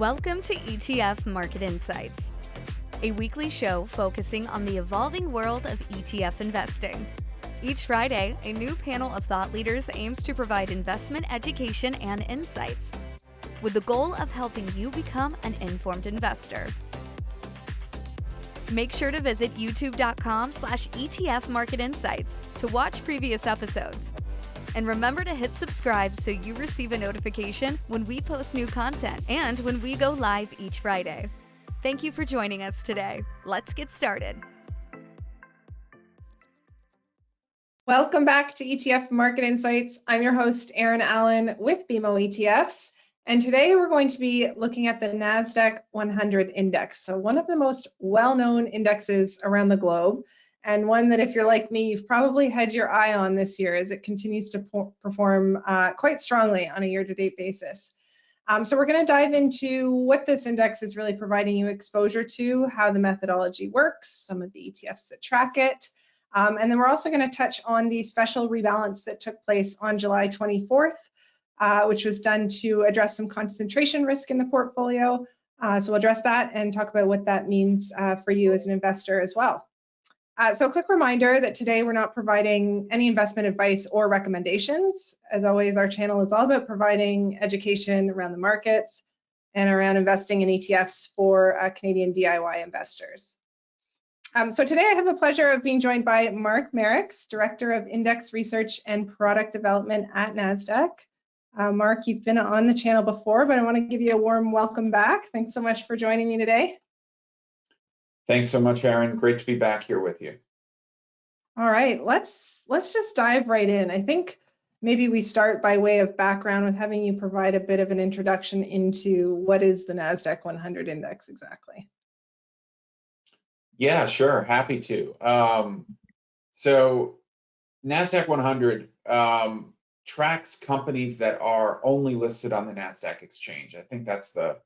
Welcome to ETF Market Insights, a weekly show focusing on the evolving world of ETF investing. Each Friday, a new panel of thought leaders aims to provide investment education and insights, with the goal of helping you become an informed investor. Make sure to visit youtube.com/ETF Market Insights to watch previous episodes. And remember to hit subscribe so you receive a notification when we post new content and when we go live each Friday. Thank you for joining us today. Let's get started. Welcome back to ETF Market Insights. I'm your host, Erin Allen with BMO ETFs. And today we're going to be looking at the NASDAQ 100 index. So one of the most well-known indexes around the globe, and one that if you're like me, you've probably had your eye on this year as it continues to perform quite strongly on a year-to-date basis. So we're going to dive into what this index is really providing you exposure to, how the methodology works, some of the ETFs that track it, and then we're also going to touch on the special rebalance that took place on July 24th, which was done to address some concentration risk in the portfolio. So we'll address that and talk about what that means for you as an investor as well. So a quick reminder that today we're not providing any investment advice or recommendations. As always, our channel is all about providing education around the markets and around investing in ETFs for Canadian DIY investors. So today I have the pleasure of being joined by Mark Marex, Director of Index Research and Product Development at NASDAQ. Mark, you've been on the channel before, but I want to give you a warm welcome back. Thanks so much for joining me today. Thanks so much, Erin. Great to be back here with you. All right, let's just dive right in. I think maybe we start by way of background with having you provide a bit of an introduction into what is the NASDAQ 100 index exactly. Yeah, sure. Happy to. So NASDAQ 100 tracks companies that are only listed on the NASDAQ exchange. I think that's the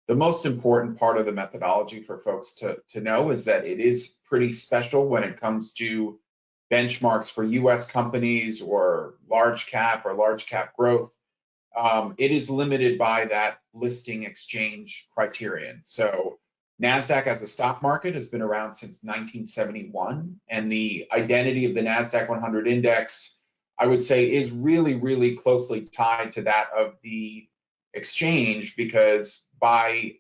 most important part of the methodology for folks to know is that it is pretty special when it comes to benchmarks for US companies or large cap growth. It is limited by that listing exchange criterion. So NASDAQ as a stock market has been around since 1971, and the identity of the NASDAQ 100 index, I would say, is really, really closely tied to that of the exchange because by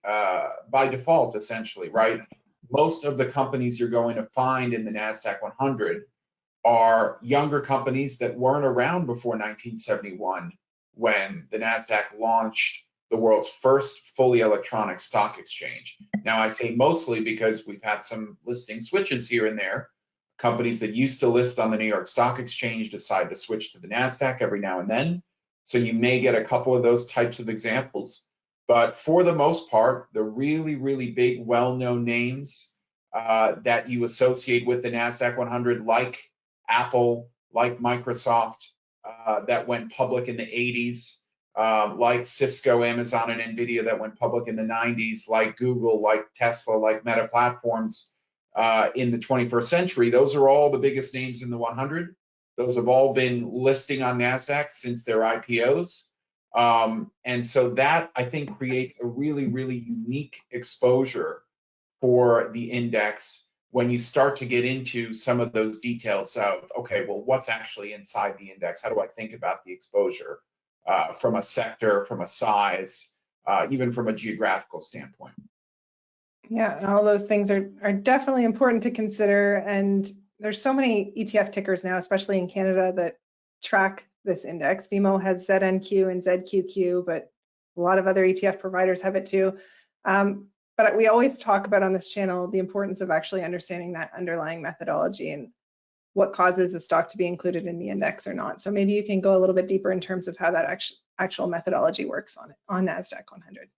default, essentially, right, most of the companies you're going to find in the NASDAQ 100 are younger companies that weren't around before 1971 when the NASDAQ launched the world's first fully electronic stock exchange. Now, I say mostly because we've had some listing switches here and there. Companies that used to list on the New York Stock Exchange decide to switch to the NASDAQ every now and then. So you may get a couple of those types of examples. But for the most part, the really, really big, well-known names that you associate with the NASDAQ 100, like Apple, like Microsoft, that went public in the 80s, like Cisco, Amazon, and NVIDIA that went public in the 90s, like Google, like Tesla, like Meta Platforms in the 21st century. Those are all the biggest names in the 100. Those have all been listing on NASDAQ since their IPOs. And so that, I think, creates a really, really unique exposure for the index when you start to get into some of those details of, okay, well, what's actually inside the index? How do I think about the exposure from a sector, from a size, even from a geographical standpoint? Yeah, and all those things are definitely important to consider. And there's so many ETF tickers now, especially in Canada, that track this index. BMO has ZNQ and ZQQ, but a lot of other ETF providers have it too. But we always talk about on this channel the importance of actually understanding that underlying methodology and what causes the stock to be included in the index or not. So maybe you can go a little bit deeper in terms of how that actual methodology works on NASDAQ 100.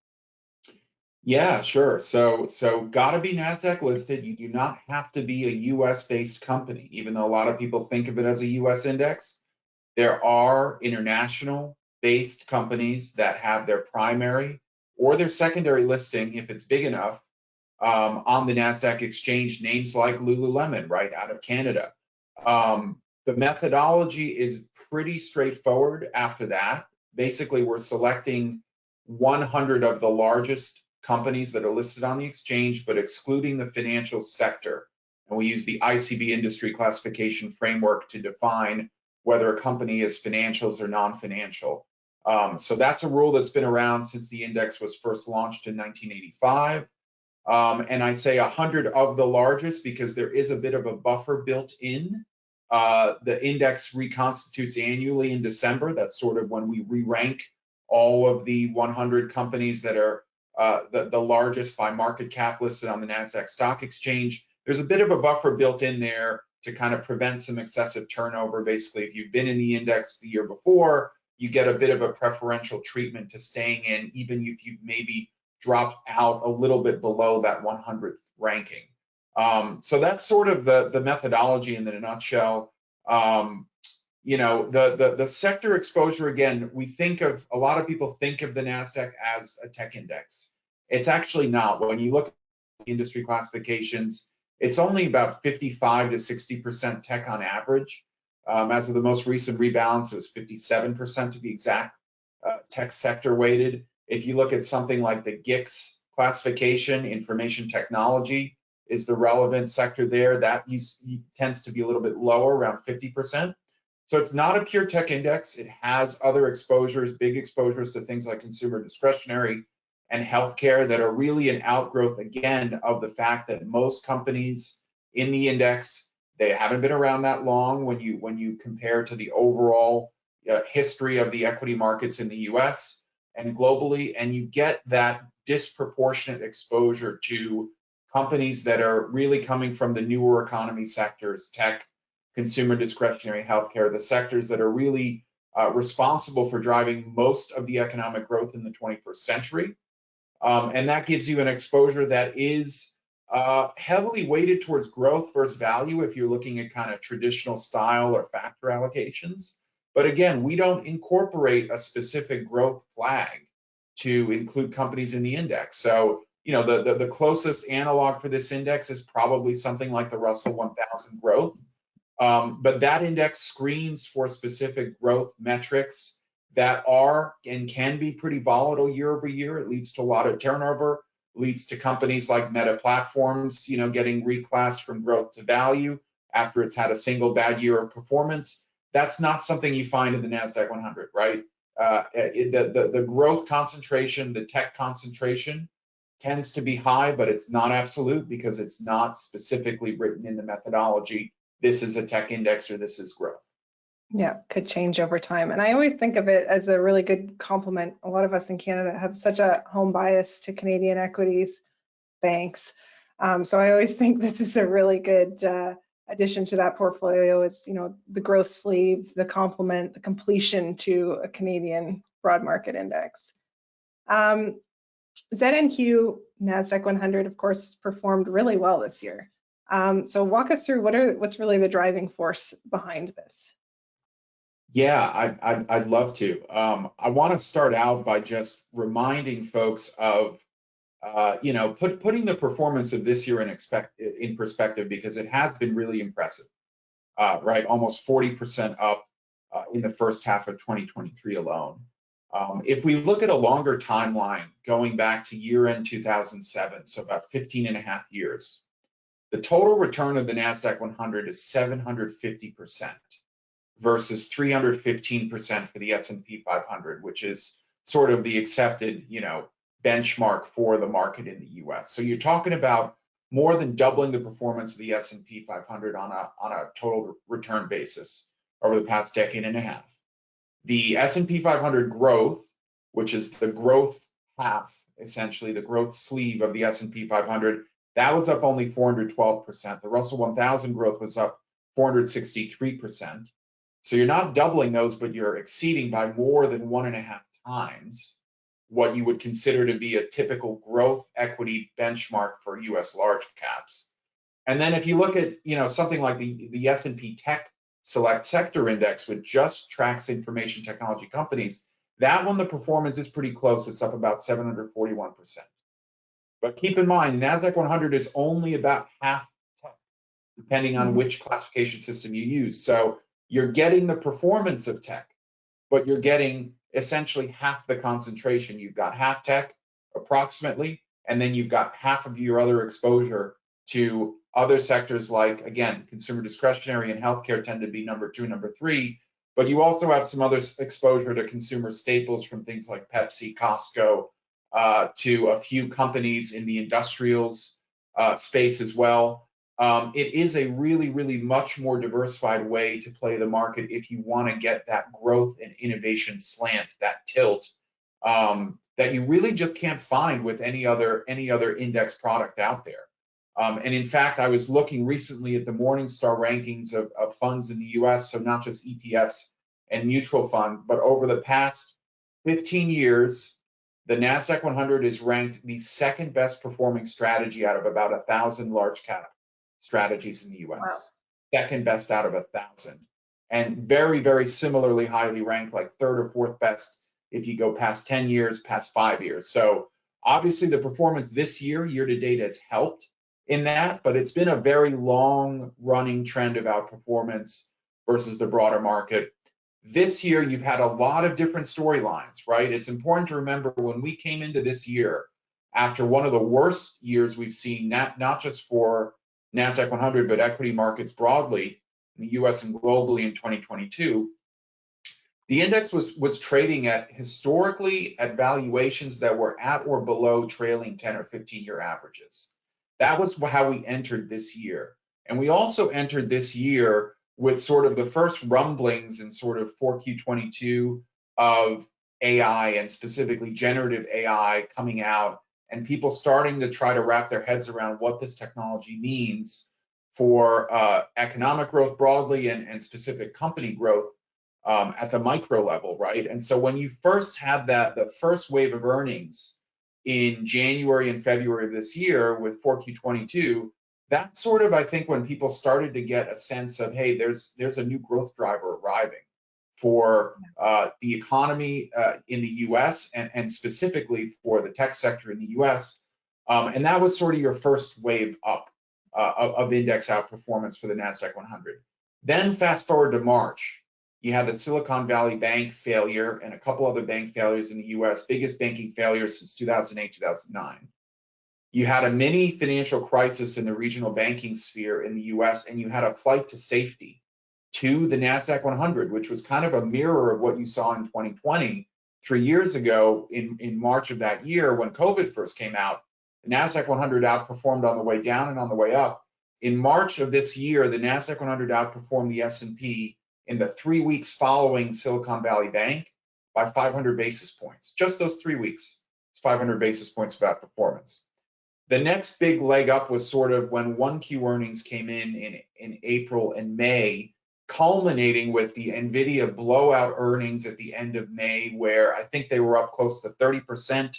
Yeah, sure. So gotta be NASDAQ listed. You do not have to be a US based company, even though a lot of people think of it as a US index. There are international based companies that have their primary or their secondary listing, if it's big enough, on the NASDAQ exchange, names like Lululemon, right, out of Canada. The methodology is pretty straightforward after that. Basically, we're selecting 100 of the largest companies that are listed on the exchange, but excluding the financial sector. And we use the ICB industry classification framework to define whether a company is financials or non-financial. So that's a rule that's been around since the index was first launched in 1985. And I say 100 of the largest because there is a bit of a buffer built in. The index reconstitutes annually in December. That's sort of when we re-rank all of the 100 companies that are the largest by market cap listed on the NASDAQ stock exchange. There's a bit of a buffer built in there to kind of prevent some excessive turnover. Basically, if you've been in the index the year before, you get a bit of a preferential treatment to staying in, even if you maybe dropped out a little bit below that 100th ranking. So that's sort of the methodology in a nutshell. You know, the sector exposure, again, a lot of people think of the NASDAQ as a tech index. It's actually not. When you look at industry classifications, it's only about 55 to 60% tech on average. As of the most recent rebalance, it was 57% to be exact, tech sector weighted. If you look at something like the GICS classification, information technology is the relevant sector there. That tends to be a little bit lower, around 50%. So it's not a pure tech index. It has other exposures, big exposures to things like consumer discretionary and healthcare that are really an outgrowth, again, of the fact that most companies in the index, they haven't been around that long when you compare to the overall history of the equity markets in the US and globally, and you get that disproportionate exposure to companies that are really coming from the newer economy sectors, tech, consumer discretionary, healthcare, the sectors that are really responsible for driving most of the economic growth in the 21st century. And that gives you an exposure that is heavily weighted towards growth versus value if you're looking at kind of traditional style or factor allocations. But again, we don't incorporate a specific growth flag to include companies in the index. So, you know, the closest analog for this index is probably something like the Russell 1000 growth. But that index screens for specific growth metrics that are and can be pretty volatile year over year. It leads to a lot of turnover, leads to companies like Meta Platforms, you know, getting reclassed from growth to value after it's had a single bad year of performance. That's not something you find in the NASDAQ 100, right? The growth concentration, the tech concentration tends to be high, but it's not absolute because it's not specifically written in the methodology. This is a tech index or this is growth. Yeah, could change over time. And I always think of it as a really good complement. A lot of us in Canada have such a home bias to Canadian equities, banks. So I always think this is a really good addition to that portfolio. Is, you know, the growth sleeve, the complement, the completion to a Canadian broad market index. ZNQ NASDAQ 100, of course, performed really well this year. So walk us through what's really the driving force behind this. Yeah, I'd love to. I want to start out by just reminding folks of, you know, putting the performance of this year in perspective, because it has been really impressive, right? Almost 40% up in the first half of 2023 alone. If we look at a longer timeline going back to year-end 2007, so about 15 and a half years, the total return of the NASDAQ 100 is 750%. Versus 315% for the S&P 500, which is sort of the accepted, you know, benchmark for the market in the US. So you're talking about more than doubling the performance of the S&P 500 on a total return basis over the past decade and a half. The S&P 500 growth, which is the growth half, essentially the growth sleeve of the S&P 500, that was up only 412%. The Russell 1000 growth was up 463%. So you're not doubling those, but you're exceeding by more than 1.5 times what you would consider to be a typical growth equity benchmark for US large caps. And then if you look at, you know, something like the S&P Tech Select Sector Index, which just tracks information technology companies, that one, the performance is pretty close. It's up about 741%. But keep in mind, NASDAQ 100 is only about half tech, depending on which classification system you use. So you're getting the performance of tech, but you're getting essentially half the concentration. You've got half tech, approximately, and then you've got half of your other exposure to other sectors like, again, consumer discretionary and healthcare tend to be number 2, number 3, but you also have some other exposure to consumer staples from things like Pepsi, Costco, to a few companies in the industrials space as well. It is a really, really much more diversified way to play the market if you want to get that growth and innovation slant, that tilt, that you really just can't find with any other index product out there. And in fact, I was looking recently at the Morningstar rankings of funds in the US, so not just ETFs and mutual fund, but over the past 15 years, the NASDAQ 100 is ranked the second best performing strategy out of about 1,000 large cap strategies in the US. Wow. Second best out of 1,000. And very, very similarly highly ranked, like third or fourth best if you go past 10 years, past 5 years. So obviously the performance this year to date has helped in that, but it's been a very long running trend of outperformance versus the broader market. This year, you've had a lot of different storylines, right? It's important to remember when we came into this year, after one of the worst years we've seen, not just for NASDAQ 100, but equity markets broadly in the US and globally in 2022, the index was trading at historically at valuations that were at or below trailing 10 or 15-year averages. That was how we entered this year. And we also entered this year with sort of the first rumblings in sort of 4Q22 of AI and specifically generative AI coming out and people starting to try to wrap their heads around what this technology means for economic growth broadly and specific company growth at the micro level, right? And so when you first had the first wave of earnings in January and February of this year with 4Q22, that's sort of, I think, when people started to get a sense of, hey, there's a new growth driver arriving for the economy in the US and specifically for the tech sector in the US. And that was sort of your first wave up of index outperformance for the NASDAQ 100. Then fast forward to March, you had the Silicon Valley Bank failure and a couple other bank failures in the US, biggest banking failures since 2008, 2009. You had a mini financial crisis in the regional banking sphere in the US, and you had a flight to safety to the NASDAQ 100, which was kind of a mirror of what you saw in 2020, 3 years ago in March of that year when COVID first came out. The NASDAQ 100 outperformed on the way down and on the way up. In March of this year, the NASDAQ 100 outperformed the S&P in the 3 weeks following Silicon Valley Bank by 500 basis points. Just those 3 weeks, it's 500 basis points of outperformance. The next big leg up was sort of when 1Q earnings came in April and May, culminating with the NVIDIA blowout earnings at the end of May, where I think they were up close to 30%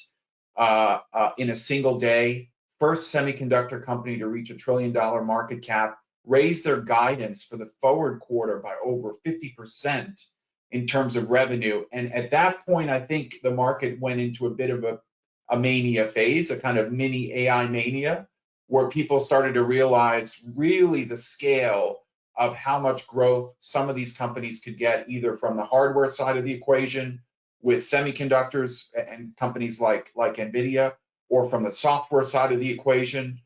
in a single day. First semiconductor company to reach $1 trillion market cap, raised their guidance for the forward quarter by over 50% in terms of revenue. And at that point, I think the market went into a bit of a mania phase, a kind of mini AI mania, where people started to realize really the scale of how much growth some of these companies could get, either from the hardware side of the equation with semiconductors and companies like NVIDIA, or from the software side of the equation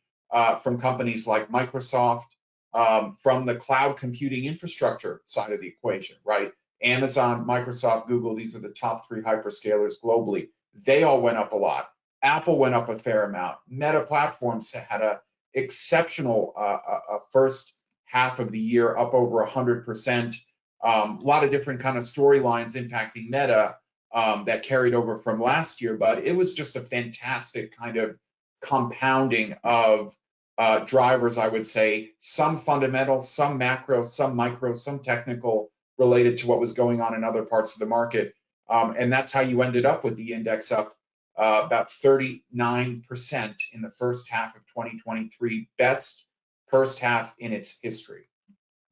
from companies like Microsoft, from the cloud computing infrastructure side of the equation, right? Amazon, Microsoft, Google, these are the top 3 hyperscalers globally. They all went up a lot. Apple went up a fair amount. Meta Platforms had an exceptional first half of the year, up over 100%. A lot of different kind of storylines impacting Meta that carried over from last year, but it was just a fantastic kind of compounding of drivers, I would say, some fundamental, some macro, some micro, some technical, related to what was going on in other parts of the market. And that's how you ended up with the index up about 39% in the first half of 2023, best first half in its history.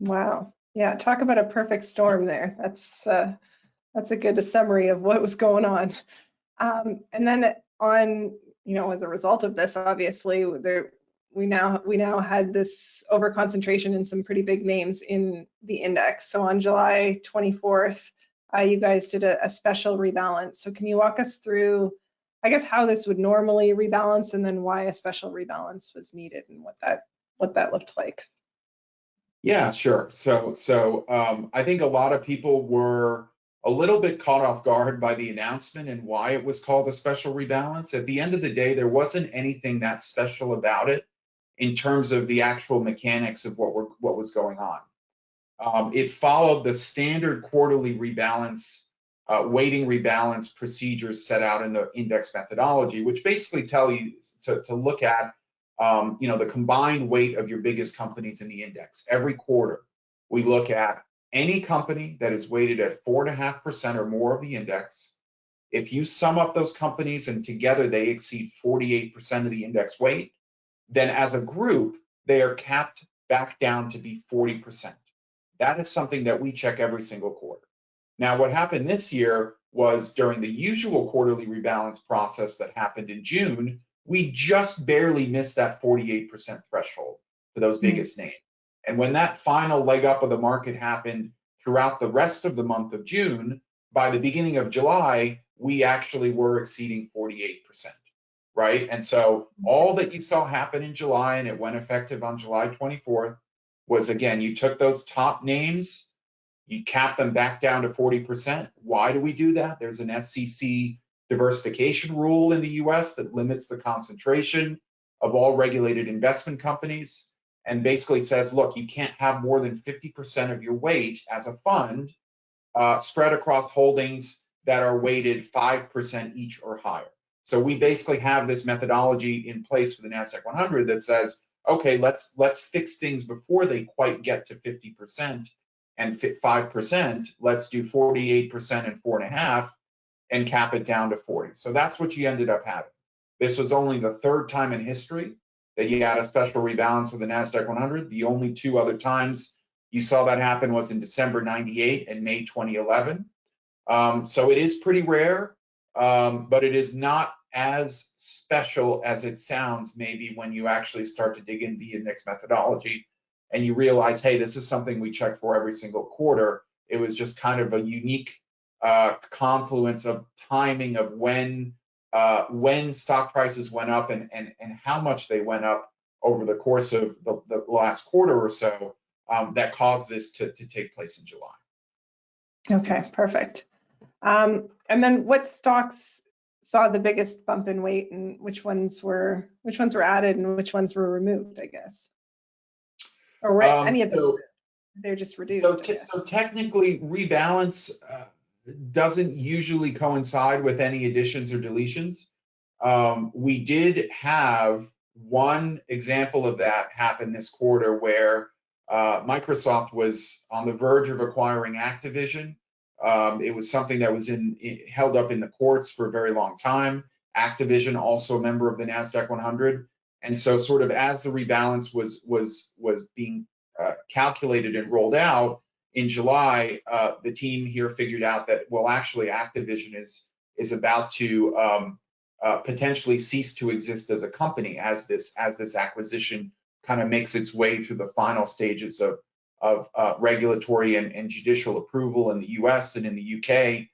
Wow. Yeah, talk about a perfect storm there. That's a good summary of what was going on. And then as a result of this, obviously, we now had this over concentration in some pretty big names in the index. So on July 24th, you guys did a special rebalance. So can you walk us through, I guess, how this would normally rebalance, and then why a special rebalance was needed and what that looked like. Yeah, sure. So I think a lot of people were a little bit caught off guard by the announcement and why it was called a special rebalance. At the end of the day, there wasn't anything that special about it in terms of the actual mechanics of what was going on. It followed the standard quarterly rebalance, weighting rebalance procedures set out in the index methodology, which basically tell you to look at the combined weight of your biggest companies in the index. Every quarter, we look at any company that is weighted at 4.5% or more of the index. If you sum up those companies and together they exceed 48% of the index weight, then as a group, they are capped back down to be 40%. That is something that we check every single quarter. Now, what happened this year was during the usual quarterly rebalance process that happened in June, we just barely missed that 48% threshold for those biggest names. And when that final leg up of the market happened throughout the rest of the month of June, by the beginning of July, we actually were exceeding 48%, right? And so all that you saw happen in July, and it went effective on July 24th, was, again, you took those top names, you capped them back down to 40%. Why do we do that? There's an SEC diversification rule in the US that limits the concentration of all regulated investment companies and basically says, look, you can't have more than 50% of your weight as a fund spread across holdings that are weighted 5% each or higher. So we basically have this methodology in place for the NASDAQ 100 that says, okay, let's fix things before they quite get to 50% and 5%. Let's do 48% and 4.5%. And cap it down to 40. So that's what you ended up having. This was only the third time in history that you had a special rebalance of the NASDAQ 100. The only two other times you saw that happen was in December 98 and May 2011. So it is pretty rare, but it is not as special as it sounds maybe when you actually start to dig into the index methodology and you realize, hey, this is something we check for every single quarter. It was just kind of a unique confluence of timing of when stock prices went up and how much they went up over the course of the last quarter or so that caused this to take place in July. Okay, perfect. And then what stocks saw the biggest bump in weight, and which ones were added and which ones were removed, I guess? Or any of them, they're just reduced. So technically, rebalance doesn't usually coincide with any additions or deletions. We did have one example of that happen this quarter where Microsoft was on the verge of acquiring Activision. It was something that was held up in the courts for a very long time. Activision, also a member of the NASDAQ 100. And so sort of as the rebalance was being calculated and rolled out, in July, the team here figured out that, well, actually, Activision is about to potentially cease to exist as a company as this acquisition kind of makes its way through the final stages of regulatory and judicial approval in the US and in the UK.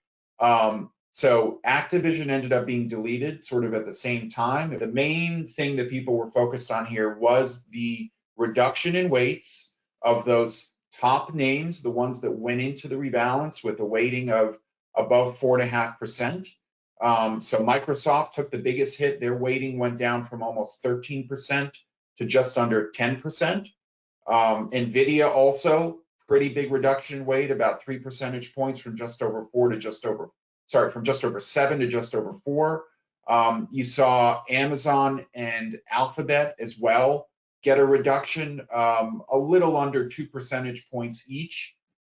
So Activision ended up being deleted sort of at the same time. The main thing that people were focused on here was the reduction in weights of those top names, the ones that went into the rebalance with a weighting of above 4.5%. So Microsoft took the biggest hit. Their weighting went down from almost 13% to just under 10%. NVIDIA also, pretty big reduction in weight, about 3 percentage points from just over 7 to just over 4. You saw Amazon and Alphabet as well get a reduction, a little under 2 percentage points each.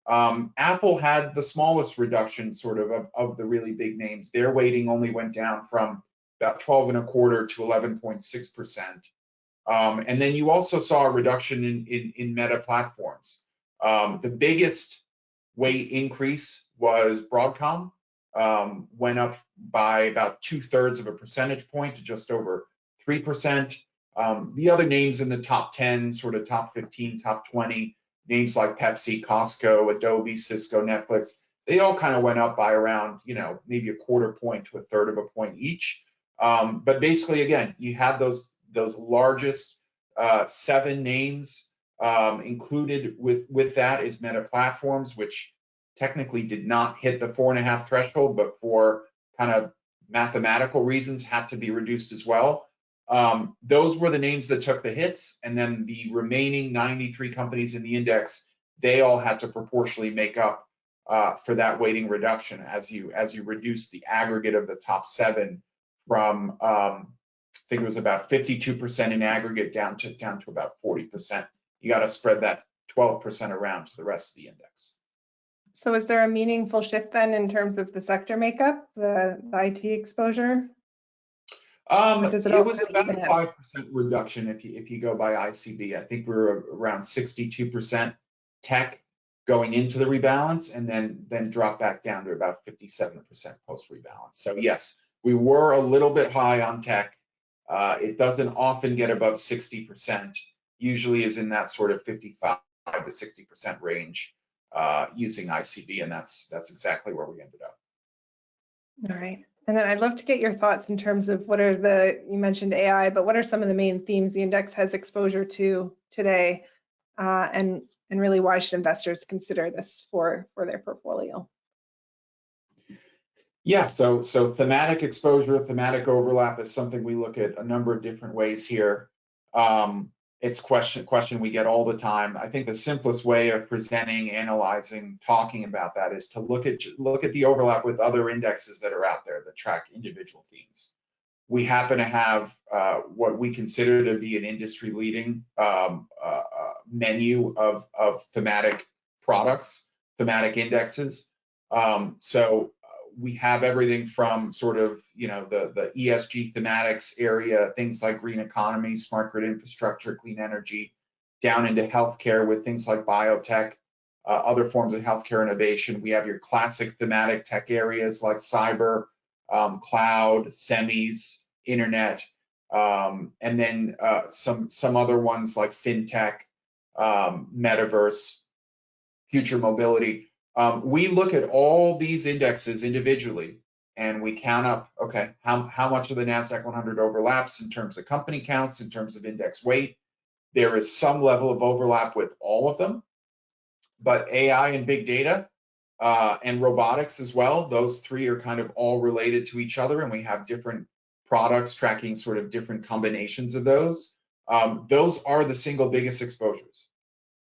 Apple had the smallest reduction sort of the really big names. Their weighting only went down from about 12.25 to 11.6%. And then you also saw a reduction in Meta platforms. The biggest weight increase was Broadcom, went up by about 2/3 of a percentage point to just over 3%. The other names in the top 10, sort of top 15, top 20, names like Pepsi, Costco, Adobe, Cisco, Netflix, they all kind of went up by around, maybe 1/4 point to 1/3 of a point each. But basically, again, you have those largest 7 names. Included with that is Meta Platforms, which technically did not hit the 4.5 threshold, but for kind of mathematical reasons had to be reduced as well. Those were the names that took the hits, and then the remaining 93 companies in the index, they all had to proportionally make up for that weighting reduction as you reduce the aggregate of the top 7 from I think it was about 52% in aggregate down to about 40%. You got to spread that 12% around to the rest of the index. So is there a meaningful shift then in terms of the sector makeup, the IT exposure? It was about a 5% reduction if you go by ICB. I think we were around 62% tech going into the rebalance, and then drop back down to about 57% post rebalance. So yes, we were a little bit high on tech. It doesn't often get above 60%. Usually is in that sort of 55 to 60% range using ICB, and that's exactly where we ended up. All right. And then I'd love to get your thoughts in terms of what are you mentioned AI, but what are some of the main themes the index has exposure to today, and really why should investors consider this for their portfolio? Yeah, so thematic exposure, thematic overlap is something we look at a number of different ways here. It's a question we get all the time. I think the simplest way of presenting, analyzing, talking about that is to look at the overlap with other indexes that are out there that track individual themes. We happen to have what we consider to be an industry-leading menu of thematic products, thematic indexes. So we have everything from sort of, the ESG thematics area, things like green economy, smart grid infrastructure, clean energy, down into healthcare with things like biotech, other forms of healthcare innovation. We have your classic thematic tech areas like cyber, cloud, semis, internet, and then some other ones like fintech, metaverse, future mobility. We look at all these indexes individually and we count up, okay, how much of the NASDAQ 100 overlaps in terms of company counts, in terms of index weight. There is some level of overlap with all of them, but AI and big data and robotics as well, those 3 are kind of all related to each other, and we have different products tracking sort of different combinations of those. Those are the single biggest exposures.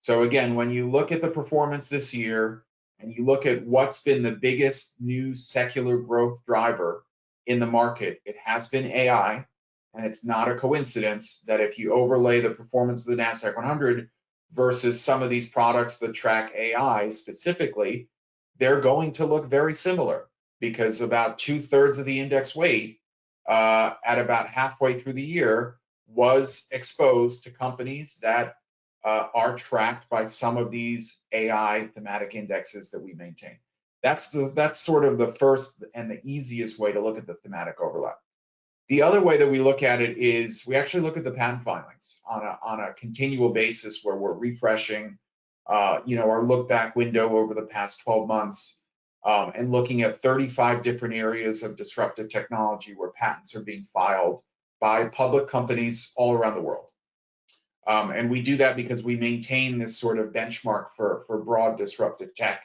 So again, when you look at the performance this year, and you look at what's been the biggest new secular growth driver in the market, it has been AI, and it's not a coincidence that if you overlay the performance of the NASDAQ 100 versus some of these products that track AI specifically, they're going to look very similar, because about 2/3 of the index weight at about halfway through the year was exposed to companies that are tracked by some of these AI thematic indexes that we maintain. That's sort of the first and the easiest way to look at the thematic overlap. The other way that we look at it is we actually look at the patent filings on a continual basis, where we're refreshing, our look back window over the past 12 months, and looking at 35 different areas of disruptive technology where patents are being filed by public companies all around the world. And we do that because we maintain this sort of benchmark for broad disruptive tech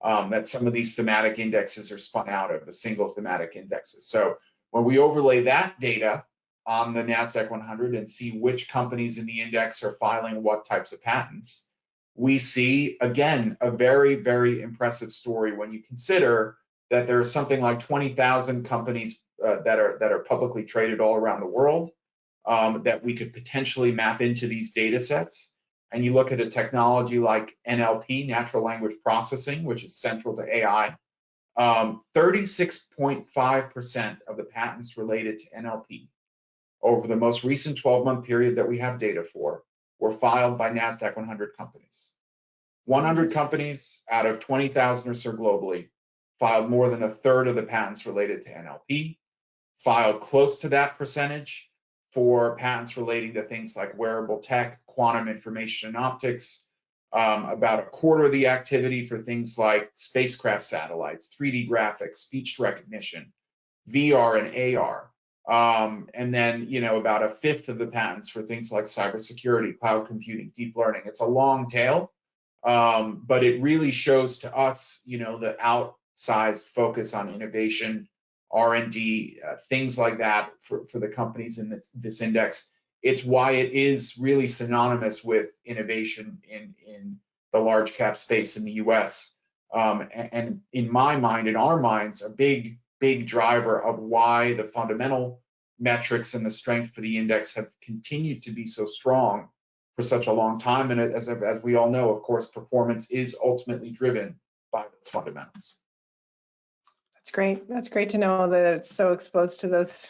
that some of these thematic indexes are spun out of, the single thematic indexes. So when we overlay that data on the NASDAQ 100 and see which companies in the index are filing what types of patents, we see, again, a very, very impressive story when you consider that there are something like 20,000 companies that are publicly traded all around the world. That we could potentially map into these data sets. And you look at a technology like NLP, natural language processing, which is central to AI. 36.5% of the patents related to NLP over the most recent 12-month period that we have data for were filed by NASDAQ 100 companies. 100 companies out of 20,000 or so globally filed more than 1/3 of the patents related to NLP, filed close to that percentage for patents relating to things like wearable tech, quantum information and optics, about 1/4 of the activity for things like spacecraft satellites, 3D graphics, speech recognition, VR and AR. And then, about a fifth of the patents for things like cybersecurity, cloud computing, deep learning. It's a long tail, but it really shows to us, the outsized focus on innovation, R&D, things like that for the companies in this index. It's why it is really synonymous with innovation in the large cap space in the US. And in my mind, in our minds, a big driver of why the fundamental metrics and the strength for the index have continued to be so strong for such a long time. And as we all know, of course, performance is ultimately driven by those fundamentals. That's great. That's great to know that it's so exposed to those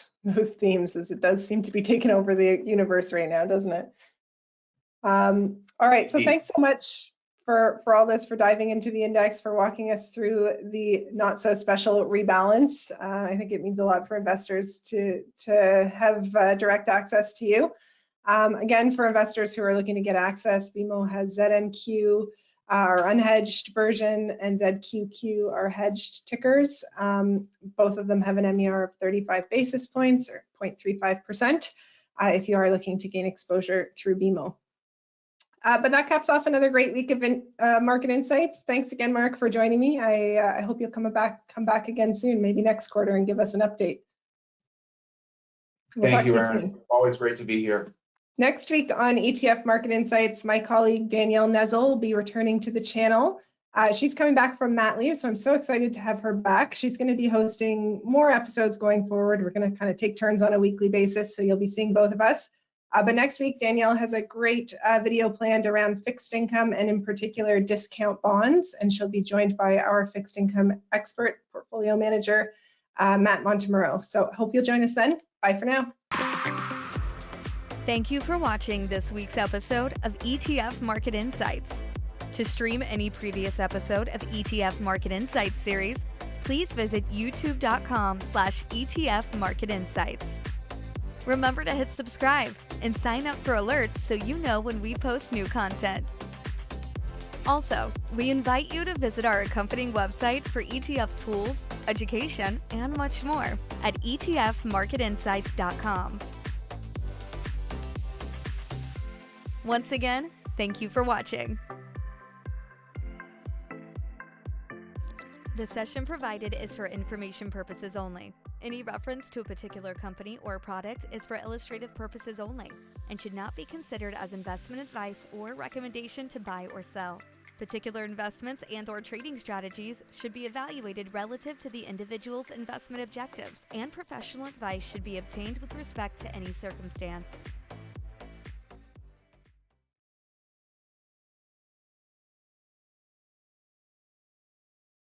themes, as it does seem to be taking over the universe right now, doesn't it? All right. So thanks so much for all this, for diving into the index, for walking us through the not so special rebalance. I think it means a lot for investors to have direct access to you. Again, for investors who are looking to get access, BMO has ZNQ, our unhedged version, and ZQQ, our hedged tickers. Both of them have an MER of 35 basis points, or 0.35%, if you are looking to gain exposure through BMO. But that caps off another great week of Market Insights. Thanks again, Mark, for joining me. I hope you'll come back again soon, maybe next quarter, and give us an update. Thank you, Erin. Always great to be here. Next week on ETF Market Insights, my colleague Danielle Nezel will be returning to the channel. She's coming back from mat leave, so I'm so excited to have her back. She's going to be hosting more episodes going forward. We're going to kind of take turns on a weekly basis, so you'll be seeing both of us. But next week, Danielle has a great video planned around fixed income, and in particular discount bonds, and she'll be joined by our fixed income expert portfolio manager, Matt Montemurro. So hope you'll join us then. Bye for now. Thank you for watching this week's episode of ETF Market Insights. To stream any previous episode of ETF Market Insights series, please visit youtube.com/ETF Market Insights. Remember to hit subscribe and sign up for alerts so you know when we post new content. Also, we invite you to visit our accompanying website for ETF tools, education, and much more at etfmarketinsights.com. Once again, thank you for watching. The session provided is for information purposes only. Any reference to a particular company or product is for illustrative purposes only and should not be considered as investment advice or recommendation to buy or sell. Particular investments and/or trading strategies should be evaluated relative to the individual's investment objectives, and professional advice should be obtained with respect to any circumstance.